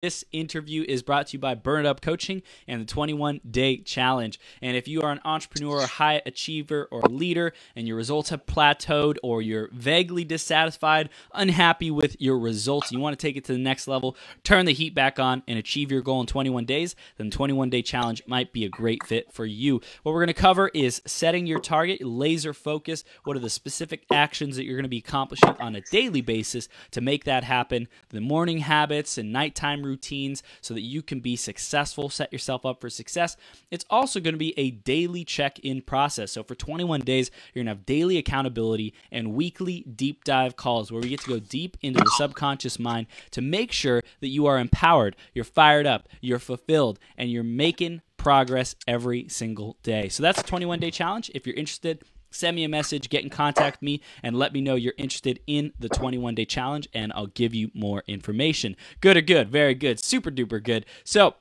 This interview is brought to you by Burn It Up Coaching and the 21-Day Challenge. And if you are an entrepreneur, high achiever, or leader, and your results have plateaued, or you're vaguely dissatisfied, unhappy with your results, you want to take it to the next level, turn the heat back on, and achieve your goal in 21 days, then the 21-Day Challenge might be a great fit for you. What we're going to cover is setting your target, laser focus, what are the specific actions that you're going to be accomplishing on a daily basis to make that happen, the morning habits and nighttime routines so that you can be successful, set yourself up for success. It's also going to be a daily check-in process. So for 21 days, you're going to have daily accountability and weekly deep dive calls where we get to go deep into the subconscious mind to make sure that you are empowered, you're fired up, you're fulfilled, and you're making progress every single day. So that's a 21-day challenge. If you're interested, send me a message, get in contact with me, and let me know you're interested in the 21-Day Challenge, and I'll give you more information. Good or good? Very good. Super duper good. So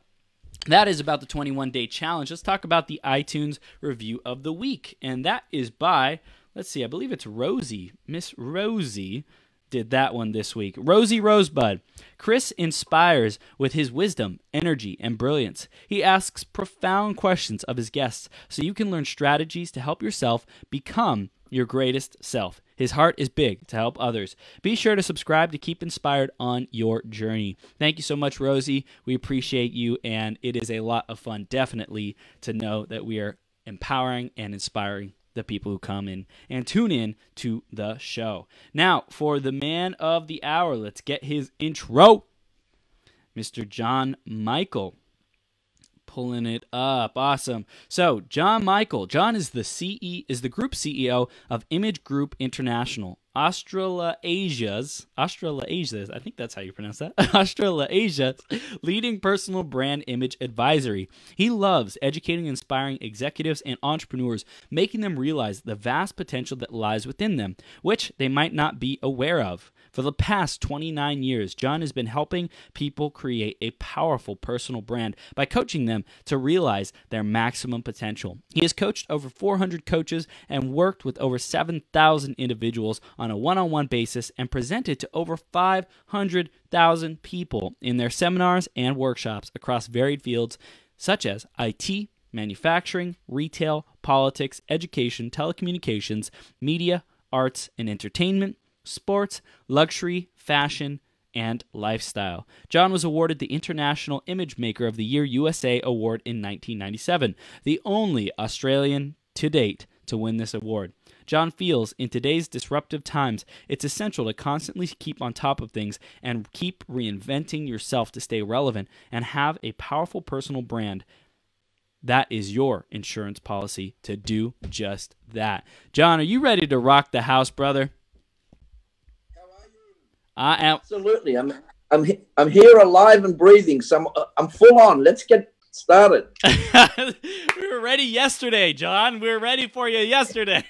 that is about the 21-Day Challenge. Let's talk about the iTunes review of the week, and that is by, let's see, I believe it's Rosie. Miss Rosie did that one this week. Rosie Rosebud. Chris inspires with his wisdom, energy, and brilliance. He asks profound questions of his guests so you can learn strategies to help yourself become your greatest self. His heart is big to help others. Be sure to subscribe to keep inspired on your journey. Thank you so much, Rosie. We appreciate you, and it is a lot of fun, definitely, to know that we are empowering and inspiring the people who come in and tune in to the show. Now, for the man of the hour, let's get his intro. Mr. John Michail. Pulling it up. Awesome. So, John Michail. John is the group CEO of Image Group International, Australasia's, I think that's how you pronounce that, Australasia's leading personal brand image advisory. He loves educating and inspiring executives and entrepreneurs, making them realize the vast potential that lies within them, which they might not be aware of. For the past 29 years, John has been helping people create a powerful personal brand by coaching them to realize their maximum potential. He has coached over 400 coaches and worked with over 7,000 individuals on a one-on-one basis and presented to over 500,000 people in their seminars and workshops across varied fields such as IT, manufacturing, retail, politics, education, telecommunications, media, arts and entertainment, sports, luxury, fashion, and lifestyle. John was awarded the International Image Maker of the Year USA award in 1997, the only Australian to date to win this award. John feels in today's disruptive times, it's essential to constantly keep on top of things and keep reinventing yourself to stay relevant and have a powerful personal brand. That is your insurance policy to do just that. John, are you ready to rock the house, brother? I am. Absolutely. I'm here alive and breathing. So I'm full on. Let's get started. We were ready yesterday, John. We were ready for you yesterday.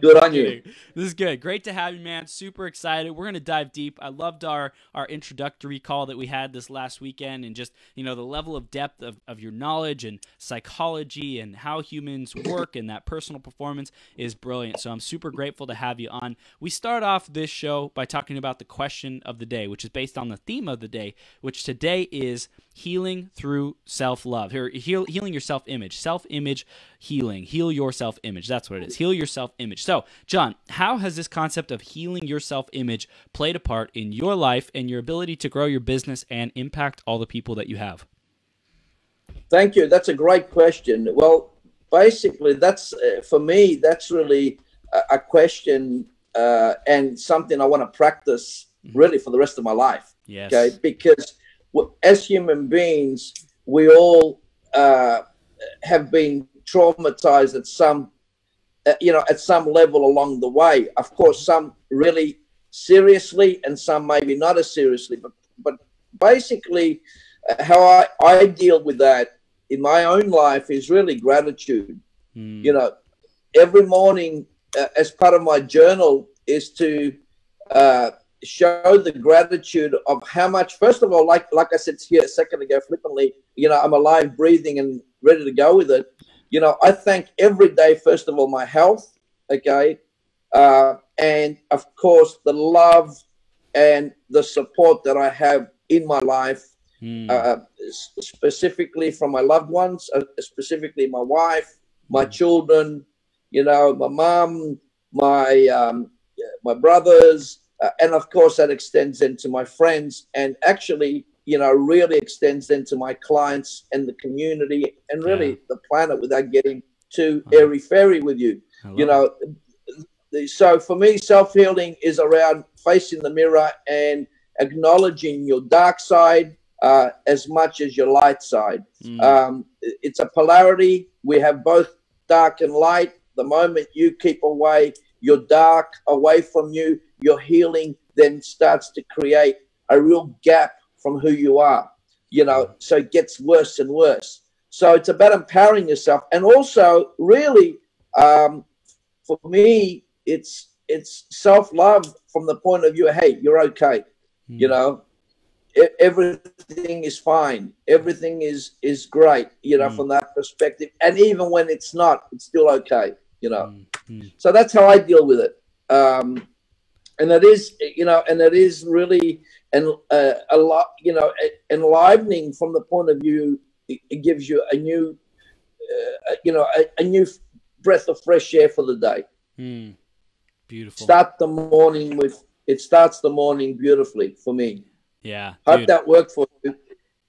Good on you. This is good. Great to have you, man. Super excited. We're going to dive deep. I loved our introductory call that we had this last weekend, and just, the level of depth of your knowledge and psychology and how humans work, and that personal performance is brilliant. So I'm super grateful to have you on. We start off this show by talking about the question of the day, which is based on the theme of the day, which today is healing through self-love, or healing your self-image, healing, heal your self-image. That's what it is. Heal your self-image. So, John, how has this concept of healing your self-image played a part in your life and your ability to grow your business and impact all the people that you have? Thank you. That's a great question. Well, basically, that's for me, that's really a question and something I want to practice really for the rest of my life. Yes. Okay, because as human beings, we all have been traumatized at some, at some level along the way. Of course, some really seriously, and some maybe not as seriously. But basically, how I deal with that in my own life is really gratitude. Every morning, as part of my journal, is to show the gratitude of how much, first of all, like I said here a second ago flippantly, I'm alive, breathing, and ready to go with it. I thank every day, first of all, my health, okay, and of course the love and the support that I have in my life, Mm. specifically from my loved ones, specifically my wife, my children, you know, my mom, my brothers, and of course that extends into my friends, and actually, you know, really extends into my clients and the community and Yeah. really the planet without getting too airy fairy with you. I You love know, so for me, self-healing is around facing the mirror and acknowledging your dark side as much as your light side. it. Mm. It's a polarity. We have both dark and light. The moment you keep away your dark away from you, your healing then starts to create a real gap from who you are, you know, so it gets worse and worse. So it's about empowering yourself. And also really, for me, it's self-love from the point of view, hey, you're okay. You know, everything is fine. Everything is great, you know, from that perspective. And even when it's not, it's still okay, you know. So that's how I deal with it. And it is, you know, and it is really a lot, you know, enlivening from the point of view. It gives you a new, you know, a new breath of fresh air for the day. Beautiful. It starts the morning beautifully for me. Yeah. Hope Dude. that worked for you.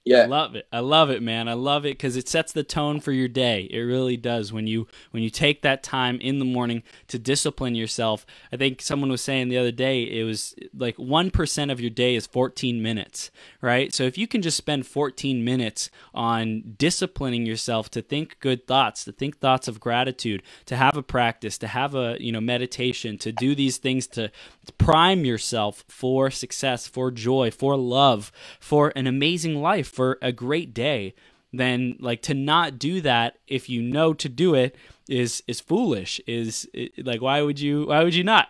Yeah. I love it. I love it, man. I love it because it sets the tone for your day. It really does. When you take that time in the morning to discipline yourself. I think someone was saying the other day, it was like 1% of your day is 14 minutes, right? So if you can just spend 14 minutes on disciplining yourself to think good thoughts, to think thoughts of gratitude, to have a practice, to have a, you know, meditation, to do these things to prime yourself for success, for joy, for love, for an amazing life, for a great day, then like to not do that if you know to do it is foolish. Like why would you not?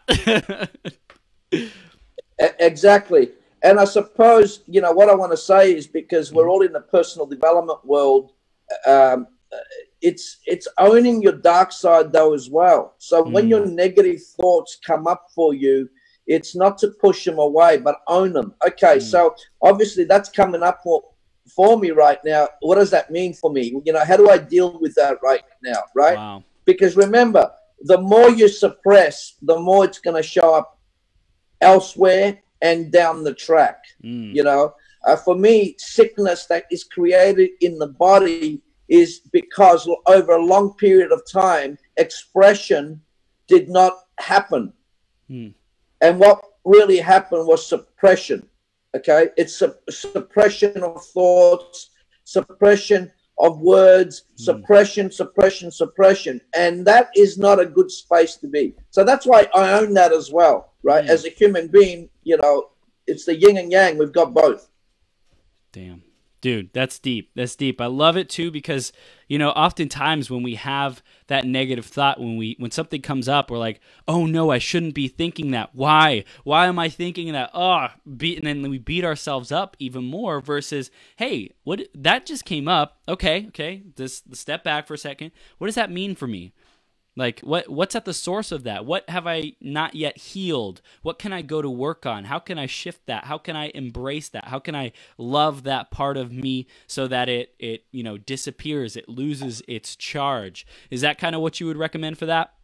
Exactly. And I suppose, you know, what I want to say is because we're all in the personal development world, it's owning your dark side though as well. So when your negative thoughts come up for you, it's not to push them away, but own them. Okay, so obviously that's coming up for me right now. What does that mean for me? You know, how do I deal with that right now, right? Wow. Because remember, the more you suppress, the more it's going to show up elsewhere and down the track. You know, for me, sickness that is created in the body is because over a long period of time, expression did not happen. And what really happened was suppression. Okay, it's suppression of thoughts, suppression of words, suppression, and that is not a good space to be. So that's why I own that as well, right? As a human being, you know, it's the yin and yang. We've got both. Damn. Dude, that's deep. That's deep. I love it too because, you know, oftentimes when we have that negative thought, when something comes up, we're like, oh no, I shouldn't be thinking that. Why? Why am I thinking that? And then we beat ourselves up even more versus, hey, what that just came up. Okay. Step back for a second. What does that mean for me? Like what's at the source of that? What have I not yet healed? What can I go to work on? How can I shift that? How can I embrace that? How can I love that part of me so that it you know disappears, it loses its charge? Is that kind of what you would recommend for that?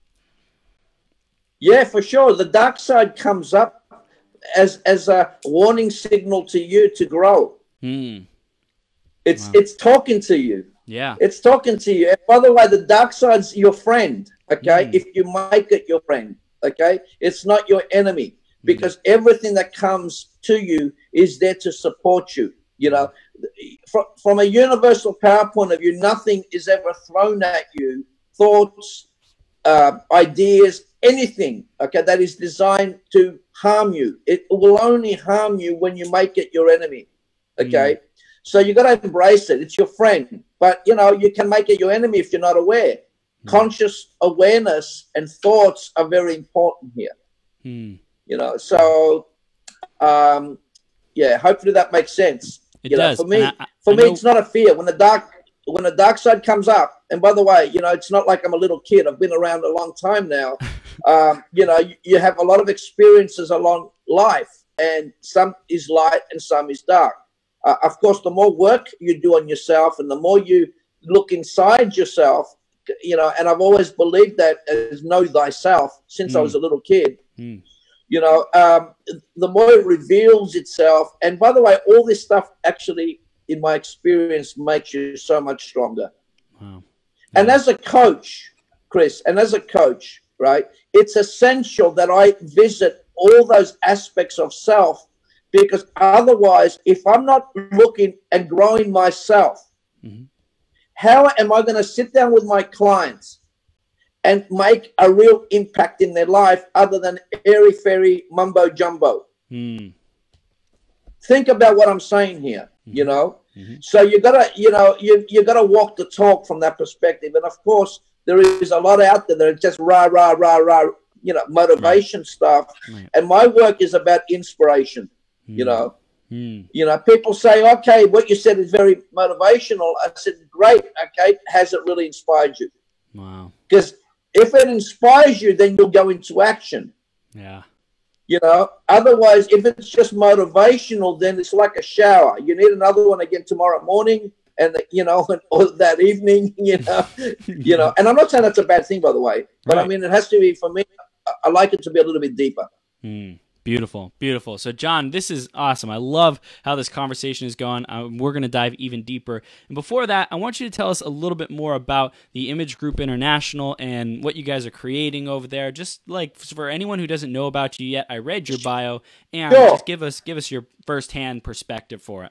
Yeah, for sure. The dark side comes up as a warning signal to you to grow. It's talking to you. Yeah. It's talking to you. And by the way, the dark side's your friend, okay? If you make it your friend, okay? It's not your enemy because everything that comes to you is there to support you, you know? From a universal power point of view, nothing is ever thrown at you. Thoughts, ideas, anything, okay, that is designed to harm you. It will only harm you when you make it your enemy, okay? So you got to embrace it. It's your friend. But, you know, you can make it your enemy if you're not aware. Conscious awareness and thoughts are very important here. You know, so, yeah, hopefully that makes sense. It does. For me, it's not a fear. When the dark side comes up, and by the way, you know, it's not like I'm a little kid. I've been around a long time now. You know, you have a lot of experiences along life, and some is light and some is dark. Of course, the more work you do on yourself and the more you look inside yourself, you know, and I've always believed that as know thyself since I was a little kid, you know, the more it reveals itself. And by the way, all this stuff actually, in my experience, makes you so much stronger. Wow. And as a coach, Chris, and as a coach, right, it's essential that I visit all those aspects of self, because otherwise, if I'm not looking and growing myself, how am I going to sit down with my clients and make a real impact in their life other than airy-fairy mumbo-jumbo? Think about what I'm saying here, you know? So you gotta, you know, you gotta walk the talk from that perspective. And of course, there is a lot out there that are just rah, rah, rah, rah, you know, motivation stuff. And my work is about inspiration, you know. You know, people say, okay, what you said is very motivational. I said, great, okay, has it really inspired you? Wow. Because if it inspires you, then you'll go into action. Yeah. You know, otherwise, if it's just motivational, then it's like a shower. You need another one again tomorrow morning, and you know, or that evening. You know, you know. And I'm not saying that's a bad thing, by the way, but I mean, it has to be, for me, I like it to be a little bit deeper. Beautiful, beautiful. So, John, this is awesome. I love how this conversation is going. We're going to dive even deeper. And before that, I want you to tell us a little bit more about the Image Group International and what you guys are creating over there. Just like for anyone who doesn't know about you yet, I read your bio, and just give us your firsthand perspective for it.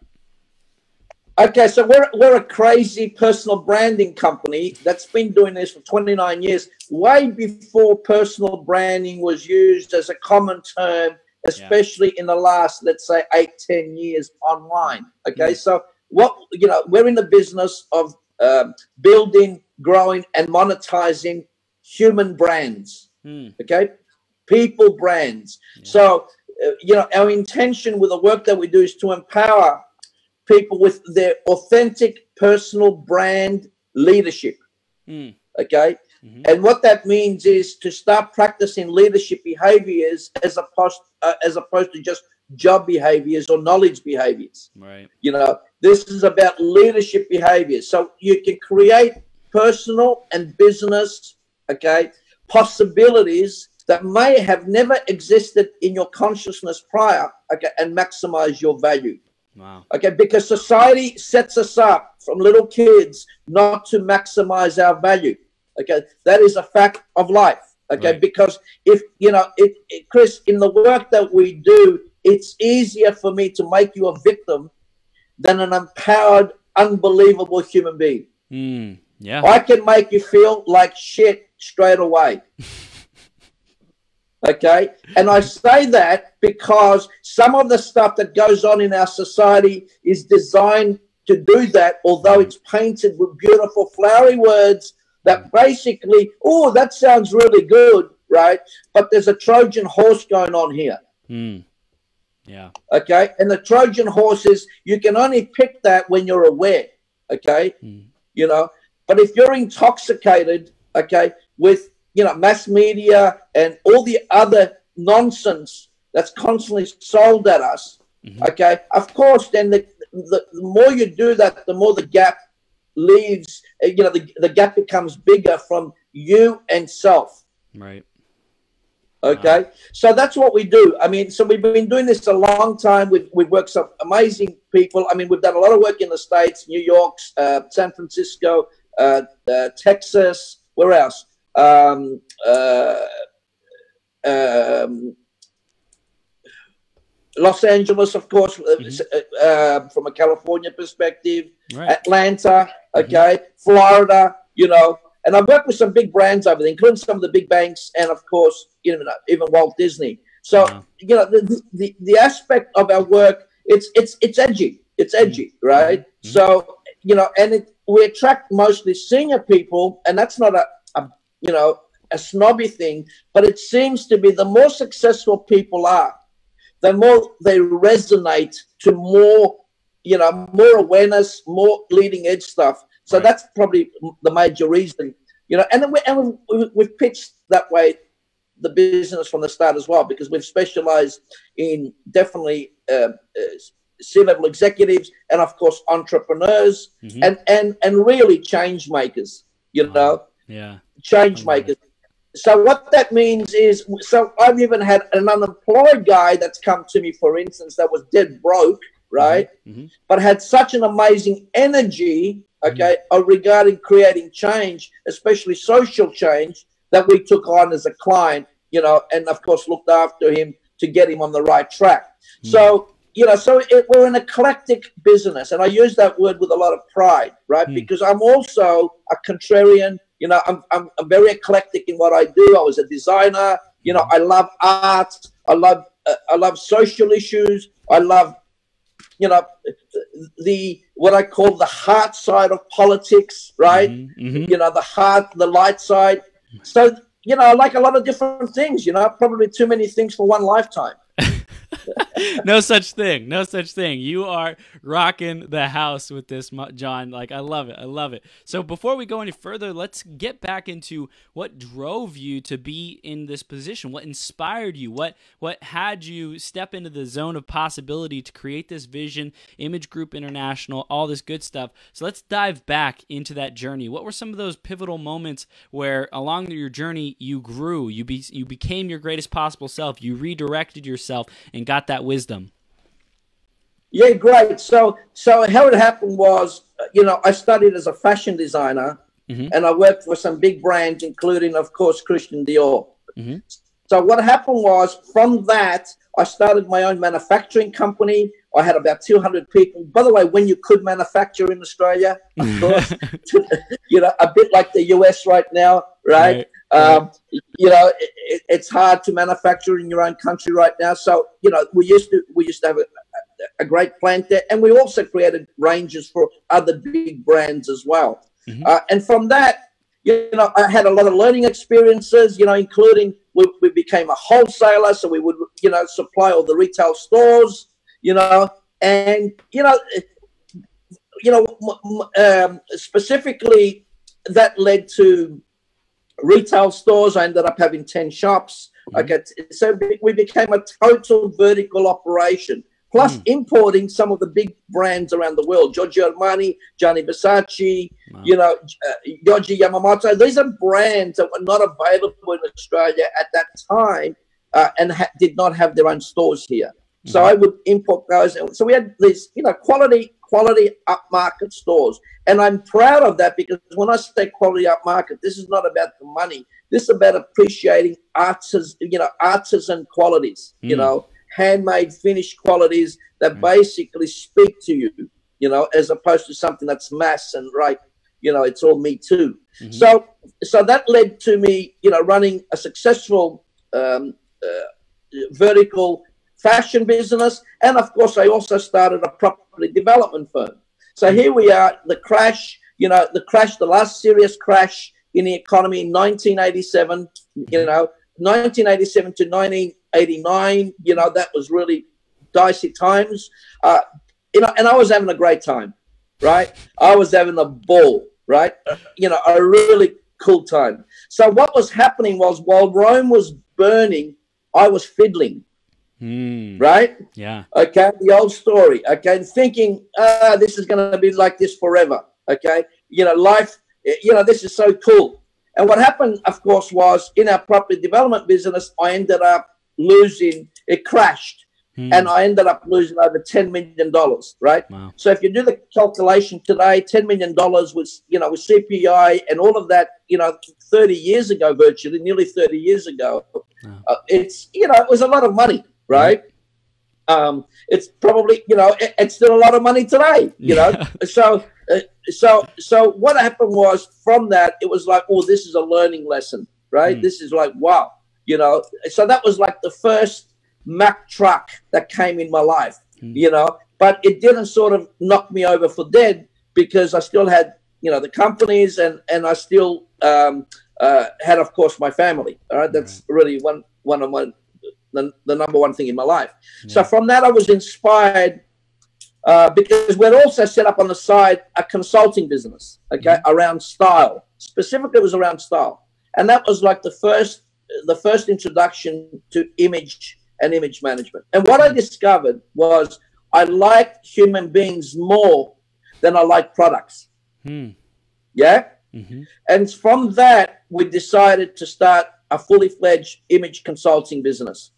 Okay, so we're a crazy personal branding company that's been doing this for 29 years, way before personal branding was used as a common term, especially in the last, let's say, 8-10 years online. Okay, so what, you know, we're in the business of building, growing, and monetizing human brands. Okay, people brands. So you know, our intention with the work that we do is to empower people with their authentic personal brand leadership. Okay, and what that means is to start practicing leadership behaviors as opposed to just job behaviors or knowledge behaviors. Right. You know, this is about leadership behaviors. So you can create personal and business, okay, possibilities that may have never existed in your consciousness prior, okay, and maximize your value. Wow. Okay, because society sets us up from little kids not to maximize our value. Okay, that is a fact of life. Okay, because if you know, Chris, in the work that we do, it's easier for me to make you a victim than an empowered, unbelievable human being. Yeah, I can make you feel like shit straight away. Okay, and I say that because some of the stuff that goes on in our society is designed to do that, although it's painted with beautiful flowery words that basically, oh, that sounds really good, right? But there's a Trojan horse going on here. Yeah. Okay, and the Trojan horse is, you can only pick that when you're aware. Okay, you know, but if you're intoxicated, okay, with, you know, mass media and all the other nonsense that's constantly sold at us, okay, of course, then the more you do that, the more the gap leaves, you know, the gap becomes bigger from you and self. Right. Okay. Wow. So that's what we do. I mean, so we've been doing this a long time. We've worked some amazing people. I mean, we've done a lot of work in the States, New York, San Francisco, Texas, where else? Los Angeles, of course, from a California perspective, Atlanta, okay, Florida, you know, and I've worked with some big brands over there, including some of the big banks, and of course, even Walt Disney. So, you know, the aspect of our work, it's edgy, right? So, you know, and we attract mostly senior people, and that's not a you know, a snobby thing, but it seems to be the more successful people are, the more they resonate to more, you know, more awareness, more leading edge stuff. So that's probably the major reason, you know, and we've pitched that way the business from the start as well, because we've specialized in definitely C-level executives, and of course entrepreneurs, and really change makers. You know, change makers. So what that means is, so I've even had an unemployed guy that's come to me, for instance, that was dead broke, right? But had such an amazing energy, regarding creating change, especially social change, that we took on as a client, you know, and of course looked after him to get him on the right track. So, you know, we're an eclectic business, and I use that word with a lot of pride, right? Because I'm also a contrarian. You know, I'm very eclectic in what I do. I was a designer. You know, I love art. I love social issues. I love, you know, what I call the heart side of politics, right? You know, the light side. So, you know, I like a lot of different things. You know, probably too many things for one lifetime. No such thing. No such thing. You are rocking the house with this, John. Like, I love it. I love it. So before we go any further, let's get back into what drove you to be in this position. What inspired you? What had you step into the zone of possibility to create this vision, Image Group International, all this good stuff. So let's dive back into that journey. What were some of those pivotal moments where along your journey you grew, you became your greatest possible self, you redirected yourself and got that wisdom? Yeah, great. So how it happened was, you know, I studied as a fashion designer, and I worked for some big brands, including, of course, Christian Dior. So what happened was, from that, I started my own manufacturing company. I had about 200 people. By the way, when you could manufacture in Australia, of course, you know, a bit like the US right now, right? You know, it's hard to manufacture in your own country right now. So, you know, we used to have a great plant there, and we also created ranges for other big brands as well. And from that, you know, I had a lot of learning experiences, you know, including we became a wholesaler, so we would, you know, supply all the retail stores, you know, and specifically that led to retail stores. I ended up having 10 shops. Okay, so we became a total vertical operation, plus importing some of the big brands around the world: Giorgio Armani, Gianni Versace, you know, Yohji Yamamoto. These are brands that were not available in Australia at that time, and did not have their own stores here. So I would import those. So we had these, you know, quality upmarket stores. And I'm proud of that, because when I say quality upmarket, this is not about the money. This is about appreciating artisan qualities, you know, handmade, finished qualities that basically speak to you, you know, as opposed to something that's mass and, right, you know, it's all me too. So that led to me, you know, running a successful vertical fashion business. And of course, I also started a property development firm. So here we are, the crash, you know, the last serious crash in the economy in 1987, you know, 1987 to 1989, you know, that was really dicey times, you know, and I was having a great time, right? I was having a ball, right? You know, a really cool time. So what was happening was, while Rome was burning, I was fiddling. Right? Yeah. Okay. The old story. Okay. And thinking, this is going to be like this forever. Okay. You know, life, you know, this is so cool. And what happened, of course, was in our property development business, I ended up losing, it crashed. And I ended up losing over $10 million. Right. Wow. So if you do the calculation today, $10 million was, you know, with CPI and all of that, you know, 30 years ago, virtually, nearly 30 years ago, it's, you know, it was a lot of money. Right. It's probably, you know, it's still a lot of money today, you know. So what happened was, from that, it was like, oh, this is a learning lesson, right? This is like, wow, you know. So that was like the first Mack truck that came in my life, you know, but it didn't sort of knock me over for dead, because I still had, you know, the companies, and I still had, of course, my family. All right. That's really one of my, the number one thing in my life. So from that, I was inspired, because we'd also set up on the side a consulting business, okay, around style. Specifically, it was around style. And that was like the first introduction to image and image management. And what I discovered was, I like human beings more than I like products. Yeah? And from that, we decided to start a fully fledged image consulting business.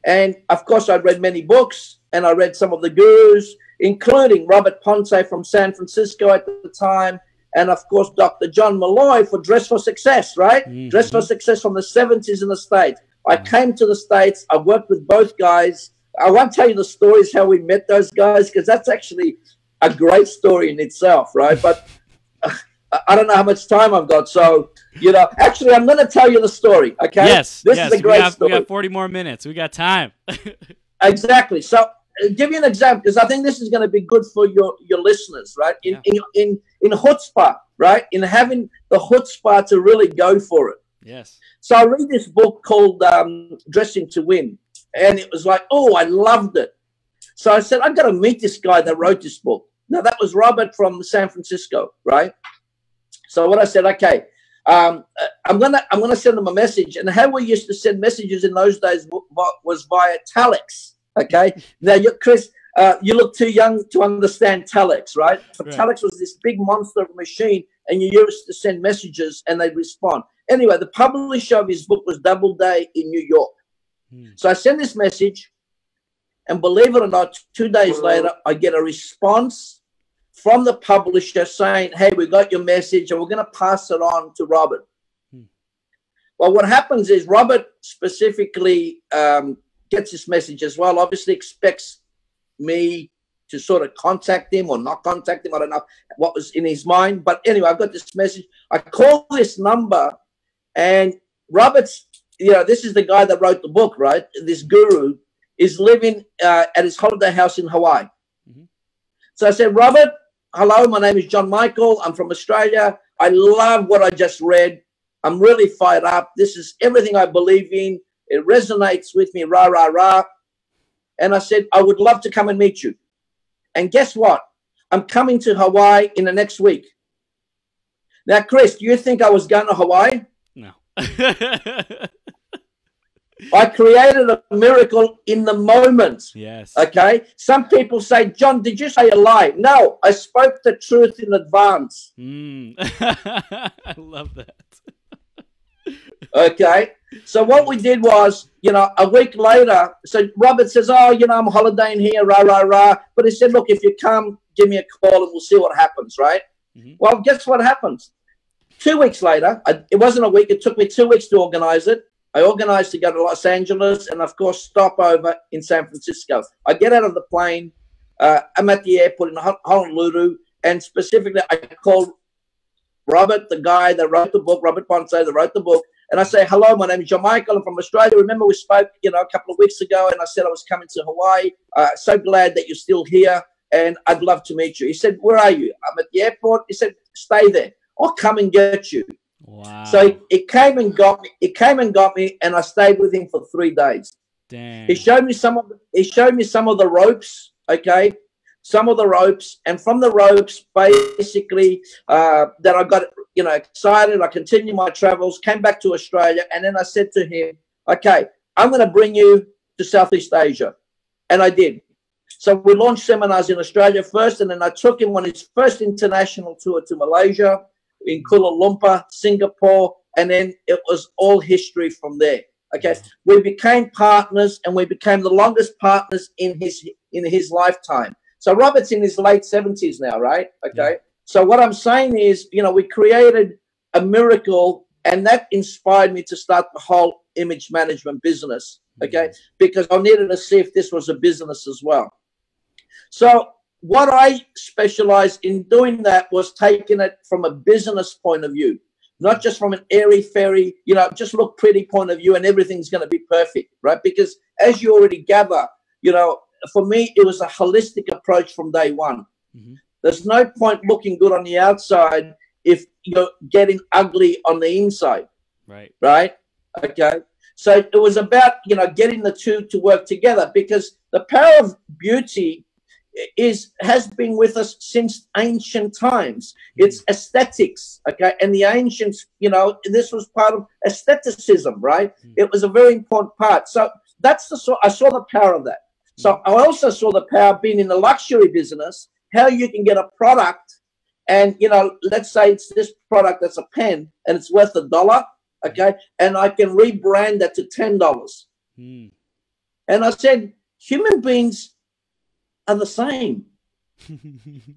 And of course, I read many books, and I read some of the gurus, including Robert Ponce from San Francisco at the time, and of course, Dr. John Malloy for Dress for Success, right? Dress for Success from the 70s in the States. I came to the States. I worked with both guys. I won't tell you the stories how we met those guys, because that's actually a great story in itself, right? But I don't know how much time I've got. So, you know, actually, I'm going to tell you the story, okay? Yes, this is a great story. We got 40 more minutes. We got time. Exactly. So, give you an example, because I think this is going to be good for your listeners, right? In chutzpah, right? In having the chutzpah to really go for it. Yes. So I read this book called Dressing to Win, and it was like, oh, I loved it. So I said, I've got to meet this guy that wrote this book. Now, that was Robert from San Francisco, right? So what I said, okay, I'm gonna send him a message. And how we used to send messages in those days was via telex. Okay. Now, Chris, you look too young to understand telex, right? But telex was this big monster of a machine, and you used to send messages and they'd respond. Anyway, the publisher of his book was Doubleday in New York. So I send this message, and believe it or not, 2 days later, I get a response from the publisher saying, hey, we got your message and we're going to pass it on to Robert. Well, what happens is Robert specifically gets this message as well, obviously expects me to sort of contact him or not contact him. I don't know what was in his mind. But anyway, I've got this message. I call this number, and Robert's, you know, this is the guy that wrote the book, right? This guru is living at his holiday house in Hawaii. So I said, Robert, hello, my name is John Michail. I'm from Australia. I love what I just read. I'm really fired up. This is everything I believe in. It resonates with me, rah, rah, rah. And I said, I would love to come and meet you. And guess what? I'm coming to Hawaii in the next week. Now, Chris, do you think I was going to Hawaii? No. I created a miracle in the moment. Yes. Okay. Some people say, John, did you say a lie? No, I spoke the truth in advance. I love that. Okay. So what we did was, you know, a week later, so Robert says, oh, you know, I'm holidaying here, rah, rah, rah. But he said, look, if you come, give me a call and we'll see what happens, right? Well, guess what happens? 2 weeks later, it wasn't a week. It took me 2 weeks to organize it. I organized to go to Los Angeles and, of course, stop over in San Francisco. I get out of the plane. I'm at the airport in Honolulu, and specifically I called Robert, the guy that wrote the book, Robert Ponce, that wrote the book, and I say, hello, my name is John Michail. I'm from Australia. Remember we spoke, you know, a couple of weeks ago, and I said I was coming to Hawaii. So glad that you're still here, and I'd love to meet you. He said, where are you? I'm at the airport. He said, stay there. I'll come and get you. Wow. So it came and got me. It came and got me, and I stayed with him for 3 days. Damn. He showed me some of the ropes. Okay, some of the ropes, and from the ropes, basically, that I got, you know, excited. I continued my travels, came back to Australia, and then I said to him, "Okay, I'm going to bring you to Southeast Asia," and I did. So we launched seminars in Australia first, and then I took him on his first international tour to Malaysia, in Kuala Lumpur, Singapore, and then it was all history from there. Okay, we became partners, and we became the longest partners in his lifetime. So Robert's in his late 70s now, right? Okay, so what I'm saying is, you know, we created a miracle, and that inspired me to start the whole image management business. Okay, because I needed to see if this was a business as well. So what I specialized in doing that was taking it from a business point of view, not just from an airy-fairy, you know, just look pretty point of view and everything's going to be perfect, right? Because as you already gather, you know, for me, it was a holistic approach from day one. There's no point looking good on the outside if you're getting ugly on the inside. Right? Okay. So it was about, you know, getting the two to work together, because the power of beauty has been with us since ancient times. It's aesthetics, okay? And the ancients, you know, this was part of aestheticism, right? It was a very important part. So that's I saw the power of that. So I also saw the power of being in the luxury business, how you can get a product and, you know, let's say it's this product that's a pen and it's worth $1, okay? And I can rebrand that to $10. Mm. And I said, human beings are the same.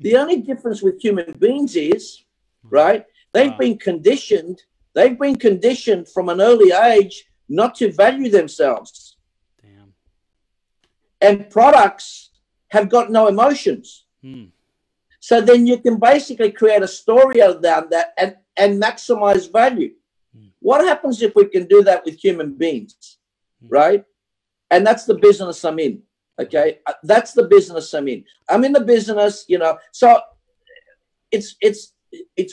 The only difference with human beings is, right, they've been conditioned from an early age not to value themselves. Damn. And products have got no emotions. So then you can basically create a story around that and maximize value. What happens if we can do that with human beings, right? And that's the business I'm in, okay? That's the business I'm in. I'm in the business, you know, so it's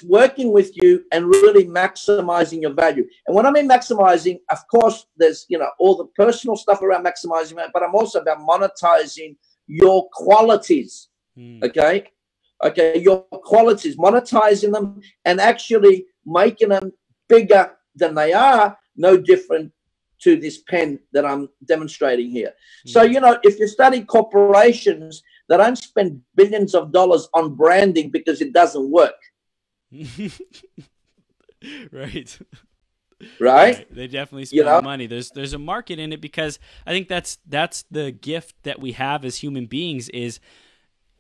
working with you and really maximizing your value. And when I mean maximizing, of course, there's, you know, all the personal stuff around maximizing, but I'm also about monetizing your qualities, okay? Okay, your qualities, monetizing them and actually making them bigger than they are, no different to this pen that I'm demonstrating here. So, you know, if you study corporations, they don't spend billions of dollars on branding because it doesn't work. Right. Right? They definitely spend money. There's a market in it because I think that's the gift that we have as human beings is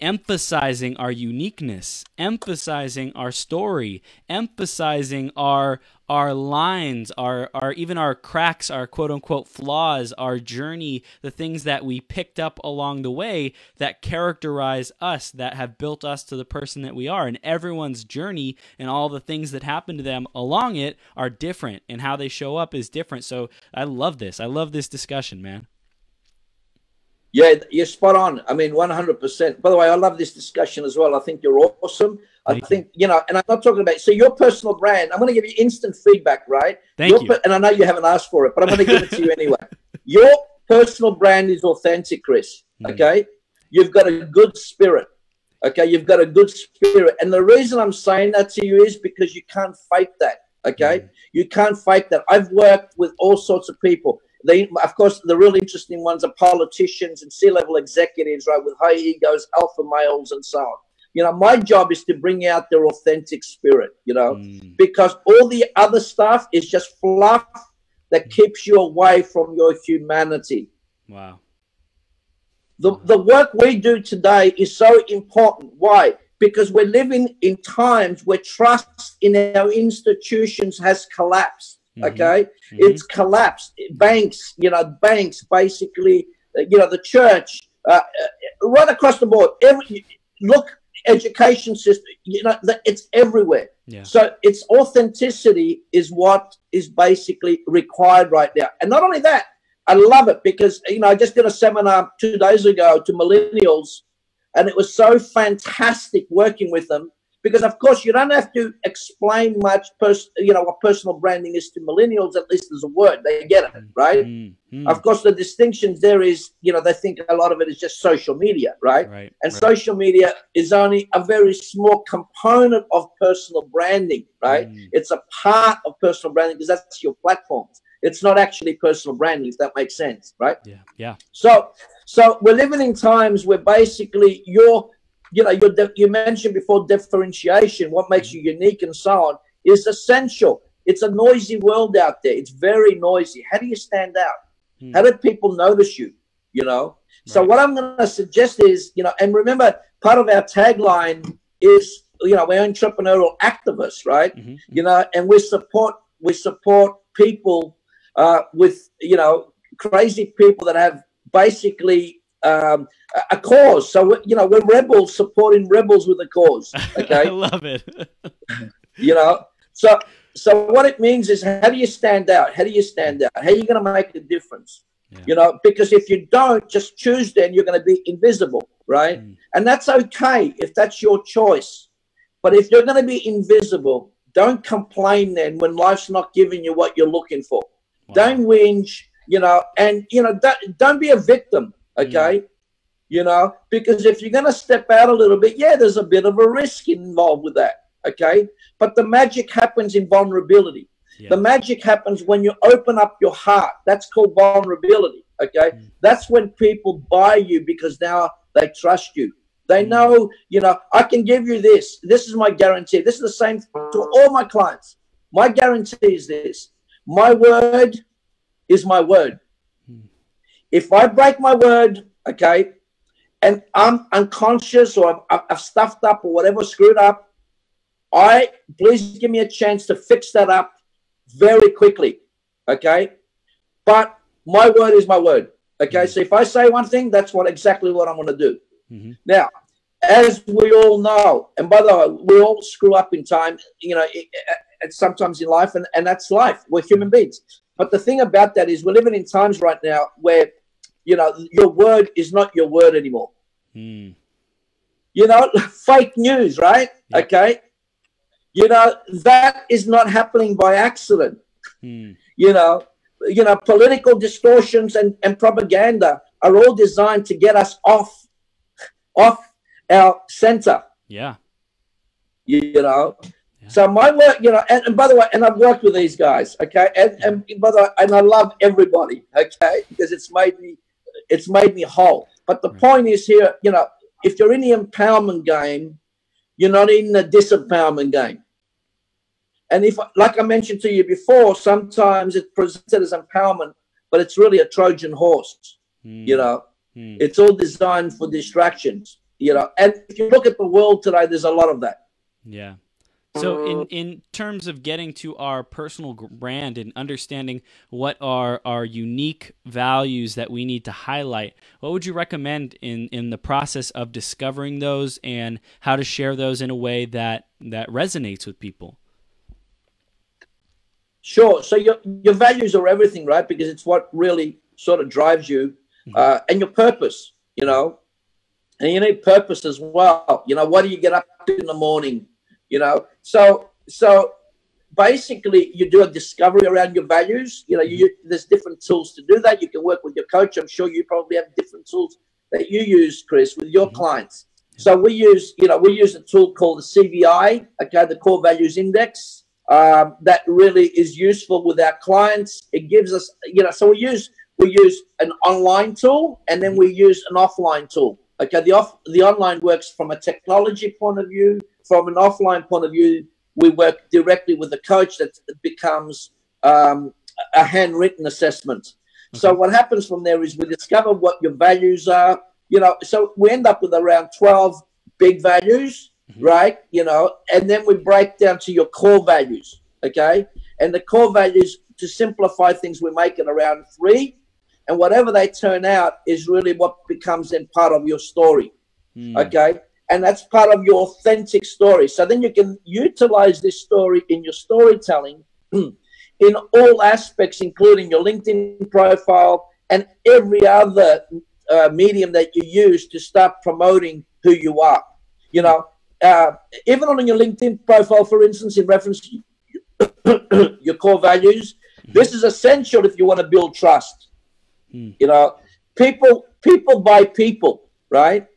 emphasizing our uniqueness, emphasizing our story, emphasizing our lines, our even our cracks, our quote unquote flaws, our journey, the things that we picked up along the way that characterize us, that have built us to the person that we are. And everyone's journey and all the things that happen to them along it are different, and how they show up is different. So I love this. I love this discussion, man. Yeah, you're spot on. I mean, 100%. By the way, I love this discussion as well. I think you're awesome. I think, you know, and I'm not talking about, so your personal brand, I'm going to give you instant feedback, right? Thank you. And I know you haven't asked for it, but I'm going to give it to you anyway. Your personal brand is authentic, Chris, okay? You've got a good spirit, okay? You've got a good spirit. And the reason I'm saying that to you is because you can't fake that, okay? You can't fake that. I've worked with all sorts of people. Of course, the real interesting ones are politicians and C-level executives, right, with high egos, alpha males, and so on. You know, my job is to bring out their authentic spirit, you know, because all the other stuff is just fluff that keeps you away from your humanity. Wow. The work we do today is so important. Why? Because we're living in times where trust in our institutions has collapsed. Okay, it's collapsed. Banks, you know, banks basically, you know, the church, right across the board. Look, education system, you know, it's everywhere. Yeah. So its authenticity is what is basically required right now. And not only that, I love it because, you know, I just did a seminar 2 days ago to millennials, and it was so fantastic working with them. Because, of course, you don't have to explain much, you know, what personal branding is to millennials. At least there's a word. They get it, right? Of course, the distinctions there is, you know, they think a lot of it is just social media, right? And social media is only a very small component of personal branding, right? It's a part of personal branding because that's your platforms. It's not actually personal branding, if that makes sense, right? Yeah. So we're living in times where basically you know, you mentioned before differentiation, what makes you unique and so on, is essential. It's a noisy world out there. It's very noisy. How do you stand out? How do people notice you, you know? So what I'm going to suggest is, you know, and remember, part of our tagline is, you know, we're entrepreneurial activists, right? You know, and we support people with, you know, crazy people that have basically a cause. So, you know, we're rebels supporting rebels with a cause. Okay. I love it. You know, so what it means is, how do you stand out? How do you stand out? How are you going to make a difference? You know, because if you don't, just choose, then you're going to be invisible, right? And that's okay if that's your choice. But if you're going to be invisible, don't complain then when life's not giving you what you're looking for. Don't whinge, you know, and, you know, don't be a victim. Okay, you know, because if you're going to step out a little bit, yeah, there's a bit of a risk involved with that. Okay, but the magic happens in vulnerability. The magic happens when you open up your heart. That's called vulnerability. Okay. That's when people buy you, because now they trust you. They know, you know, I can give you this. This is my guarantee. This is the same to all my clients. My guarantee is this. My word is my word. If I break my word, okay, and I'm unconscious or I've stuffed up or whatever, screwed up, please give me a chance to fix that up very quickly, okay? But my word is my word, okay? So if I say one thing, that's exactly what I'm going to do. Now, as we all know, and by the way, we all screw up in time, you know, sometimes in life, and that's life. We're human beings. But the thing about that is we're living in times right now where, you know, your word is not your word anymore. You know, fake news, right? Yep. Okay. You know, that is not happening by accident. You know, political distortions and propaganda are all designed to get us off our center. Yeah. You know, so my work, you know, and by the way, and I've worked with these guys, okay, and by the way, and I love everybody, okay, because it's made me whole. But the point is here, you know, if you're in the empowerment game, you're not in the disempowerment game. And if, like I mentioned to you before, sometimes it's presented as empowerment, but it's really a Trojan horse. You know, it's all designed for distractions. You know, and if you look at the world today, there's a lot of that. Yeah. So in terms of getting to our personal brand and understanding what are our unique values that we need to highlight, what would you recommend in the process of discovering those and how to share those in a way that resonates with people? Sure. So your values are everything, right? Because it's what really sort of drives you, and your purpose, you know, and you need purpose as well. You know, what do you get up to in the morning? You know, so basically you do a discovery around your values. You know, there's different tools to do that. You can work with your coach. I'm sure you probably have different tools that you use, Chris, with your clients. So we use a tool called the CVI, okay, the Core Values Index, that really is useful with our clients. It gives us, you know, so we use an online tool and then we use an offline tool. Okay, the online works from a technology point of view. From an offline point of view, we work directly with the coach. That becomes a handwritten assessment. So what happens from there is we discover what your values are. You know, so we end up with around 12 big values, right? You know, and then we break down to your core values. Okay, and the core values, to simplify things, we make it around 3. And whatever they turn out is really what becomes then part of your story, okay? And that's part of your authentic story. So then you can utilize this story in your storytelling in all aspects, including your LinkedIn profile and every other medium that you use to start promoting who you are. You know, even on your LinkedIn profile, for instance, in reference to your core values, this is essential if you want to build trust. You know, people buy people, right?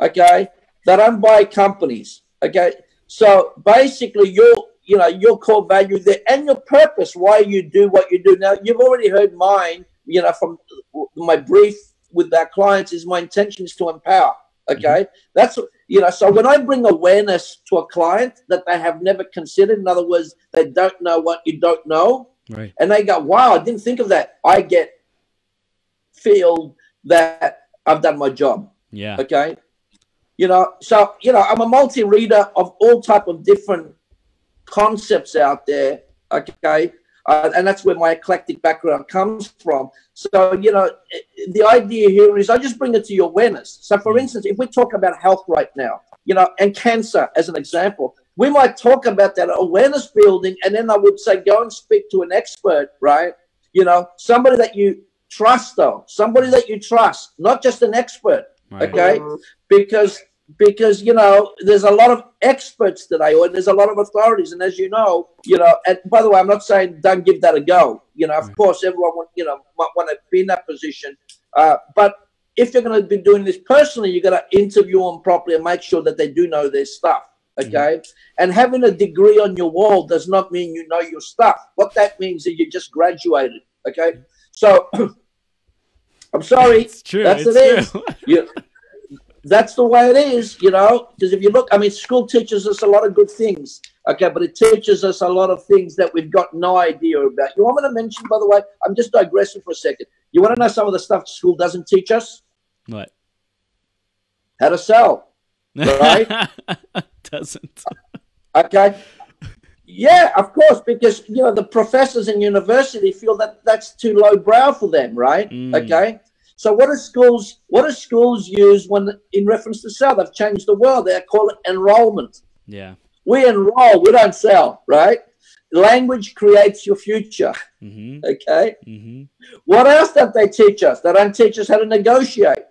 Okay, they don't buy companies. Okay, so basically your core value there and your purpose, why you do what you do. Now you've already heard mine. You know, from my brief with our clients, is my intention is to empower. Okay, that's, you know. So when I bring awareness to a client that they have never considered, in other words, they don't know what you don't know, and they go, "Wow, I didn't think of that." I feel that I've done my job. Yeah. Okay. You know, so, you know, I'm a multi-reader of all type of different concepts out there. Okay. And that's where my eclectic background comes from. So, you know, the idea here is I just bring it to your awareness. So, for instance, if we talk about health right now, you know, and cancer as an example, we might talk about that awareness building. And then I would say, go and speak to an expert, right? You know, somebody that you trust, though, somebody that you trust, not just an expert, okay? Because you know, there's a lot of experts today, or there's a lot of authorities, and as you know, and by the way, I'm not saying don't give that a go. You know, of course, everyone might want to be in that position, but if you're going to be doing this personally, you got to interview them properly and make sure that they do know their stuff. Okay, and having a degree on your wall does not mean you know your stuff. What that means is you just graduated. Okay, so I'm sorry. It's true. That's It's true. you, that's the way it is, you know, because if you look, I mean, school teaches us a lot of good things, okay, but it teaches us a lot of things that we've got no idea about. You want me to mention, by the way, I'm just digressing for a second. You want to know some of the stuff school doesn't teach us? What? How to sell, right? Doesn't. Okay. Yeah, of course, because, you know, the professors in university feel that that's too lowbrow for them, right? Okay. So what do schools use when in reference to sell? They've changed the world. They call it enrollment. Yeah. We enroll, we don't sell, right? Language creates your future. Okay. What else don't they teach us? They don't teach us how to negotiate.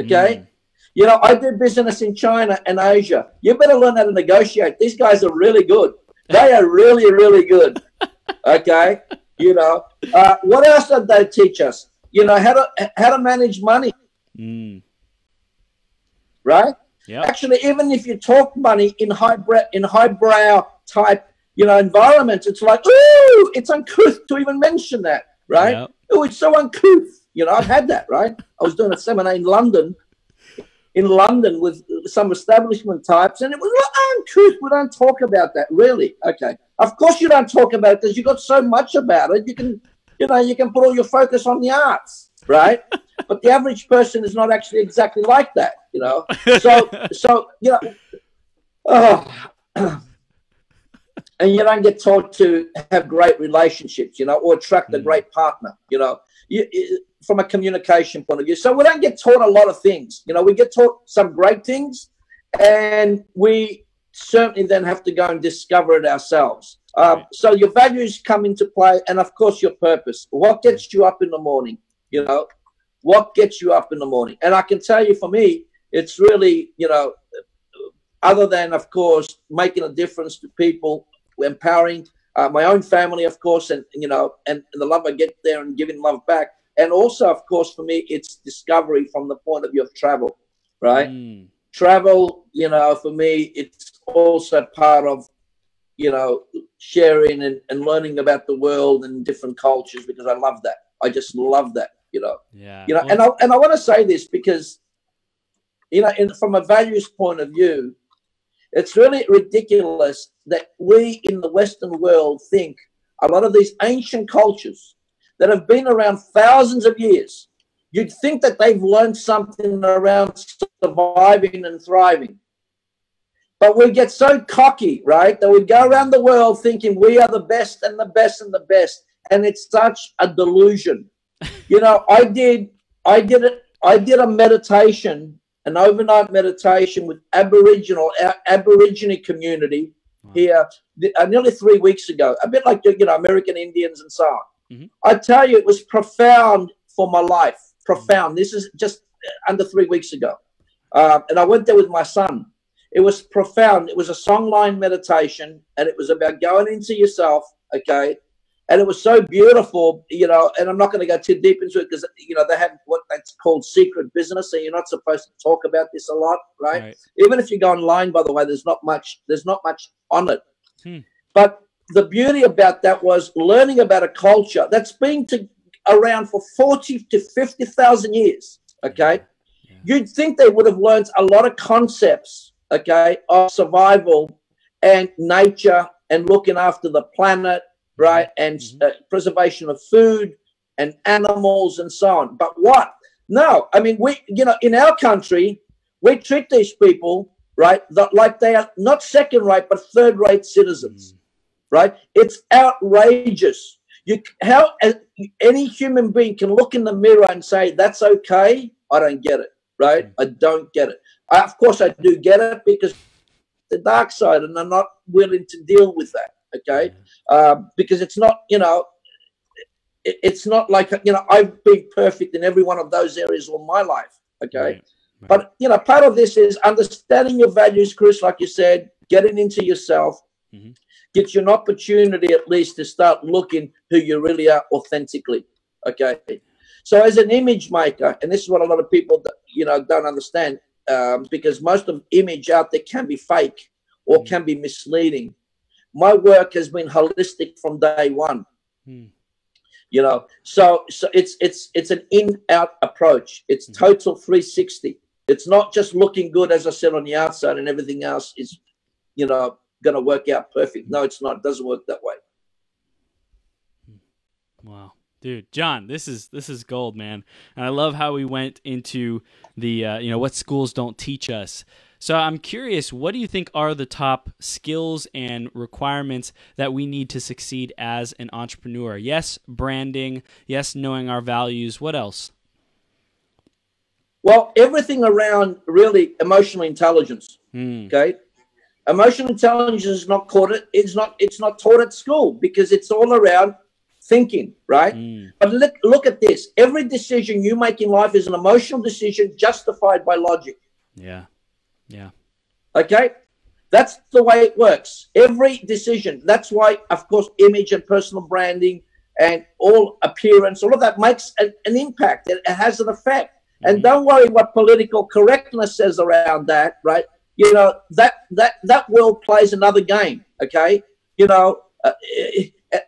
Okay. You know, I do business in China and Asia. You better learn how to negotiate. These guys are really good. They are really, really good. Okay. You know, what else did they teach us? You know, how to manage money. Right? Yeah. Actually, even if you talk money in highbrow type, you know, environments, it's like, ooh, it's uncouth to even mention that, right? Yep. Oh, it's so uncouth. You know, I've had that, right? I was doing a seminar in London with some establishment types, and it was like uncouth. We don't talk about that, really. Okay. Of course you don't talk about it because you've got so much about it. You can put all your focus on the arts, right? But the average person is not actually exactly like that, you know. So you know, and you don't get taught to have great relationships, you know, or attract a great partner, you know, from a communication point of view. So we don't get taught a lot of things, you know. We get taught some great things, and we certainly then have to go and discover it ourselves. So your values come into play, and of course your purpose. What gets you up in the morning? You know, what gets you up in the morning? And I can tell you, for me, it's really, you know, other than, of course, making a difference to people, empowering my own family, of course, and, you know, and the love I get there and giving love back. And also, of course, for me, it's discovery from the point of view of travel, right? Travel, you know, for me, it's also part of, you know, sharing and learning about the world and different cultures, because I love that. I just love that, you know. Yeah. You know, and I want to say this because, you know, from a values point of view, it's really ridiculous that we in the Western world think a lot of these ancient cultures that have been around thousands of years, you'd think that they've learned something around surviving and thriving. But we get so cocky, right, that we go around the world thinking we are the best and the best and the best. And it's such a delusion. You know, I did a meditation, an overnight meditation with Aborigine community here nearly 3 weeks ago, a bit like, you know, American Indians and so on. I tell you, it was profound for my life, profound. This is just under 3 weeks ago. And I went there with my son. It was profound. It was a songline meditation, and it was about going into yourself, okay? And it was so beautiful, you know, and I'm not going to go too deep into it because, you know, they have what that's called secret business, so you're not supposed to talk about this a lot, right? Even if you go online, by the way, there's not much on it. But the beauty about that was learning about a culture that's been around for 40 to 50,000 years, okay? You'd think they would have learned a lot of concepts, okay, of survival and nature and looking after the planet, right, and preservation of food and animals and so on. But what? No, I mean, we, you know, in our country, we treat these people, right, like they are not second-rate but third-rate citizens, right? It's outrageous. How any human being can look in the mirror and say, that's okay? I don't get it, right? I don't get it. Of course, I do get it because the dark side, and I'm not willing to deal with that, okay? Because it's not, you know, it's not like, you know, I've been perfect in every one of those areas all my life, okay? But, you know, part of this is understanding your values, Chris, like you said, getting into yourself, gives you an opportunity at least to start looking who you really are authentically, okay? So as an image maker, and this is what a lot of people, you know, don't understand, because most of image out there can be fake or can be misleading. My work has been holistic from day one. So it's an in-out approach. It's total 360. It's not just looking good, as I said, on the outside, and everything else is, going to work out perfect. No, it's not. It doesn't work that way. Wow. Dude, John, this is gold, man. And I love how we went into the, what schools don't teach us. So I'm curious, what do you think are the top skills and requirements that we need to succeed as an entrepreneur? Yes, branding. Yes, knowing our values. What else? Well, everything around really emotional intelligence. Okay. Emotional intelligence is not taught. It's not taught at school because it's all around thinking, right? But look at this. Every decision you make in life is an emotional decision justified by logic. Yeah. Okay? That's the way it works. Every decision. That's why, of course, image and personal branding and all appearance, all of that makes an impact. It has an effect. And don't worry what political correctness says around that, right? That world plays another game, okay?